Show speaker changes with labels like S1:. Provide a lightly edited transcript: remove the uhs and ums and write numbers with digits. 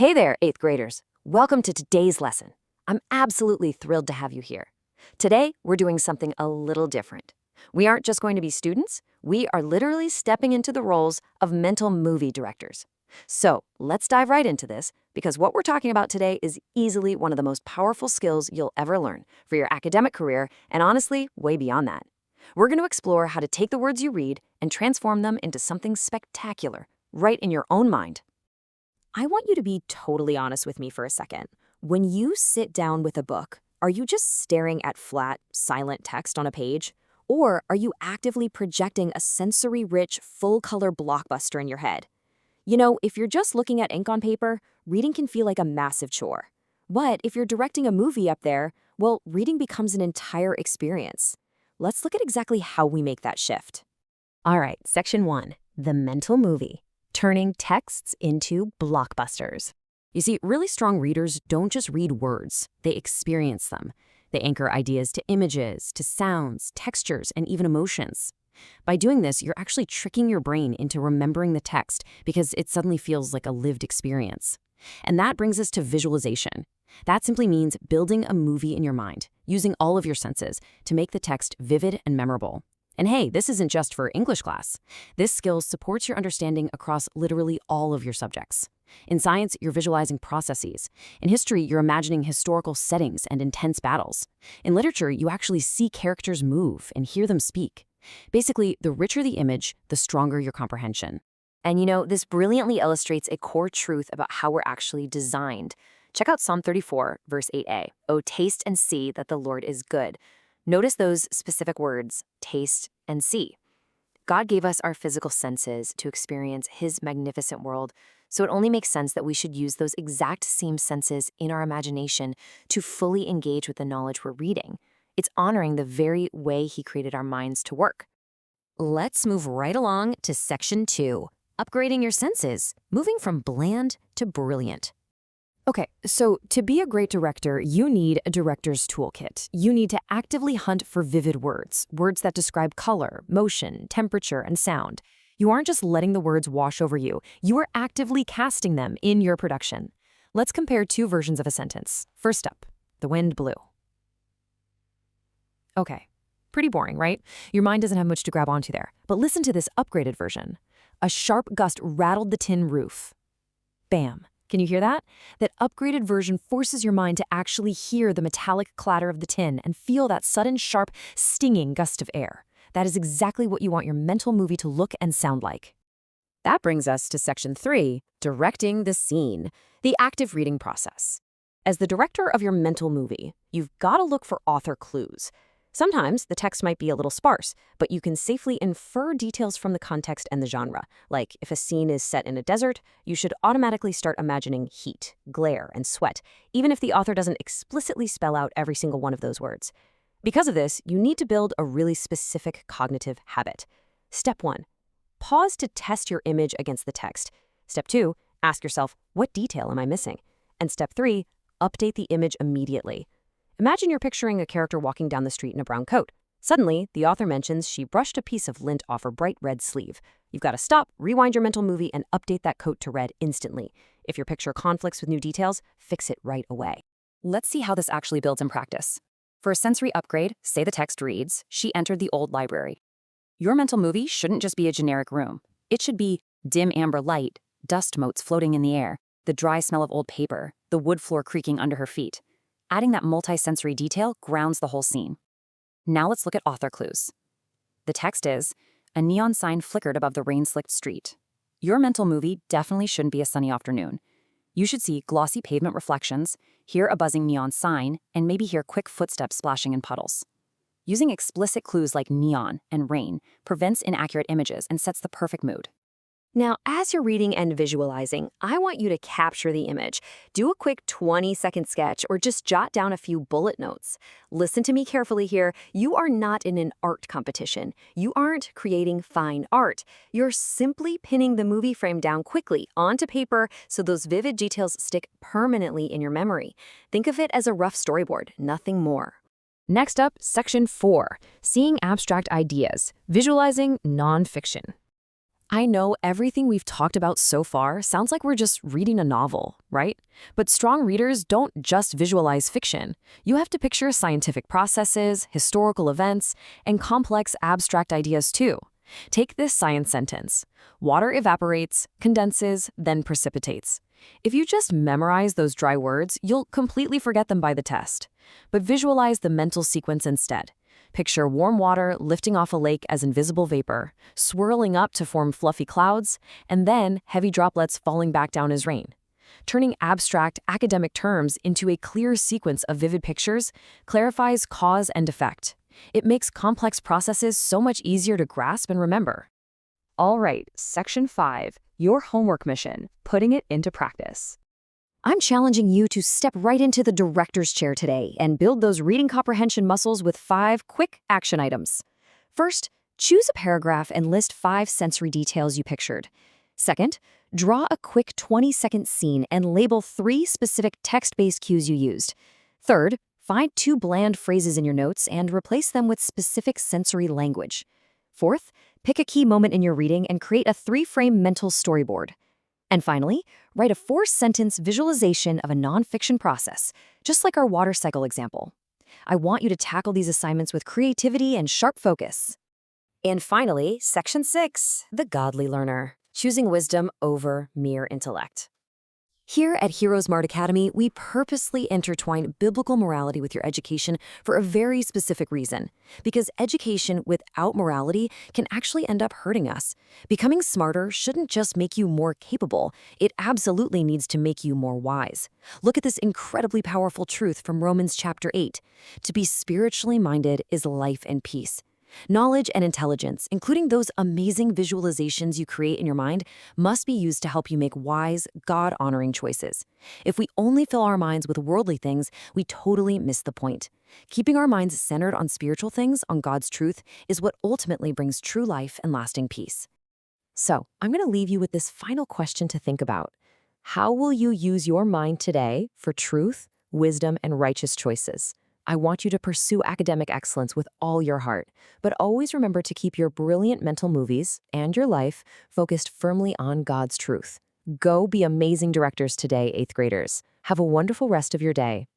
S1: Hey there, 8th graders. Welcome to today's lesson. I'm absolutely thrilled to have you here. Today, we're doing something a little different. We aren't just going to be students, we are literally stepping into the roles of mental movie directors. So, let's dive right into this, because what we're talking about today is easily one of the most powerful skills you'll ever learn for your academic career, and honestly, way beyond that. We're going to explore how to take the words you read and transform them into something spectacular, right in your own mind.
S2: I want you to be totally honest with me for a second. When you sit down with a book, are you just staring at flat, silent text on a page? Or are you actively projecting a sensory-rich, full-color blockbuster in your head? You know, if you're just looking at ink on paper, reading can feel like a massive chore. But if you're directing a movie up there, well, reading becomes an entire experience. Let's look at exactly how we make that shift.
S3: All right, Section 1, the mental movie, turning texts into blockbusters. You see, really strong readers don't just read words, they experience them. They anchor ideas to images, to sounds, textures, and even emotions. By doing this, you're actually tricking your brain into remembering the text because it suddenly feels like a lived experience. And that brings us to visualization. That simply means building a movie in your mind, using all of your senses to make the text vivid and memorable. And hey, this isn't just for English class. This skill supports your understanding across literally all of your subjects. In science, you're visualizing processes. In history, you're imagining historical settings and intense battles. In literature, you actually see characters move and hear them speak. Basically, the richer the image, the stronger your comprehension.
S1: And you know, this brilliantly illustrates a core truth about how we're actually designed. Check out Psalm 34, verse 8a. "Oh, taste and see that the Lord is good." Notice those specific words, taste and see. God gave us our physical senses to experience His magnificent world, so it only makes sense that we should use those exact same senses in our imagination to fully engage with the knowledge we're reading. It's honoring the very way He created our minds to work.
S3: Let's move right along to Section 2, upgrading your senses, moving from bland to brilliant.
S2: Okay, so to be a great director, you need a director's toolkit. You need to actively hunt for vivid words, words that describe color, motion, temperature, and sound. You aren't just letting the words wash over you. You are actively casting them in your production. Let's compare two versions of a sentence. First up, the wind blew. Okay, pretty boring, right? Your mind doesn't have much to grab onto there. But listen to this upgraded version. A sharp gust rattled the tin roof. Bam. Can you hear that? That upgraded version forces your mind to actually hear the metallic clatter of the tin and feel that sudden, sharp, stinging gust of air. That is exactly what you want your mental movie to look and sound like.
S3: That brings us to Section 3, directing the scene, the active reading process. As the director of your mental movie, you've got to look for author clues. Sometimes the text might be a little sparse, but you can safely infer details from the context and the genre. Like if a scene is set in a desert, you should automatically start imagining heat, glare, and sweat, even if the author doesn't explicitly spell out every single one of those words. Because of this, you need to build a really specific cognitive habit. Step 1, pause to test your image against the text. Step 2, ask yourself, what detail am I missing? And Step 3, update the image immediately. Imagine you're picturing a character walking down the street in a brown coat. Suddenly, the author mentions she brushed a piece of lint off her bright red sleeve. You've got to stop, rewind your mental movie, and update that coat to red instantly. If your picture conflicts with new details, fix it right away.
S1: Let's see how this actually builds in practice. For a sensory upgrade, say the text reads, "She entered the old library." Your mental movie shouldn't just be a generic room. It should be dim amber light, dust motes floating in the air, the dry smell of old paper, the wood floor creaking under her feet. Adding that multi-sensory detail grounds the whole scene. Now let's look at author clues. The text is, "A neon sign flickered above the rain-slicked street." Your mental movie definitely shouldn't be a sunny afternoon. You should see glossy pavement reflections, hear a buzzing neon sign, and maybe hear quick footsteps splashing in puddles. Using explicit clues like neon and rain prevents inaccurate images and sets the perfect mood. Now, as you're reading and visualizing, I want you to capture the image. Do a quick 20-second sketch or just jot down a few bullet notes. Listen to me carefully here. You are not in an art competition. You aren't creating fine art. You're simply pinning the movie frame down quickly onto paper so those vivid details stick permanently in your memory. Think of it as a rough storyboard, nothing more.
S2: Next up, Section 4, seeing abstract ideas, visualizing nonfiction.
S3: I know everything we've talked about so far sounds like we're just reading a novel, right? But strong readers don't just visualize fiction. You have to picture scientific processes, historical events, and complex abstract ideas too. Take this science sentence. Water evaporates, condenses, then precipitates. If you just memorize those dry words, you'll completely forget them by the test. But visualize the mental sequence instead. Picture warm water lifting off a lake as invisible vapor, swirling up to form fluffy clouds, and then heavy droplets falling back down as rain. Turning abstract academic terms into a clear sequence of vivid pictures clarifies cause and effect. It makes complex processes so much easier to grasp and remember.
S2: All right, Section 5, your homework mission, putting it into practice.
S1: I'm challenging you to step right into the director's chair today and build those reading comprehension muscles with 5 quick action items. First, choose a paragraph and list 5 sensory details you pictured. Second, draw a quick 20-second scene and label 3 specific text-based cues you used. Third, find 2 bland phrases in your notes and replace them with specific sensory language. Fourth, pick a key moment in your reading and create a 3-frame mental storyboard. And finally, write a 4-sentence visualization of a nonfiction process, just like our water cycle example. I want you to tackle these assignments with creativity and sharp focus.
S2: And finally, Section 6, the godly learner, choosing wisdom over mere intellect.
S1: Here at HeroesMart Academy, we purposely intertwine biblical morality with your education for a very specific reason. Because education without morality can actually end up hurting us. Becoming smarter shouldn't just make you more capable, it absolutely needs to make you more wise. Look at this incredibly powerful truth from Romans chapter 8. To be spiritually minded is life and peace. Knowledge and intelligence, including those amazing visualizations you create in your mind, must be used to help you make wise, God-honoring choices. If we only fill our minds with worldly things, we totally miss the point. Keeping our minds centered on spiritual things, on God's truth, is what ultimately brings true life and lasting peace.
S3: So, I'm going to leave you with this final question to think about. How will you use your mind today for truth, wisdom, and righteous choices? I want you to pursue academic excellence with all your heart, but always remember to keep your brilliant mental movies and your life focused firmly on God's truth. Go be amazing directors today, 8th graders. Have a wonderful rest of your day.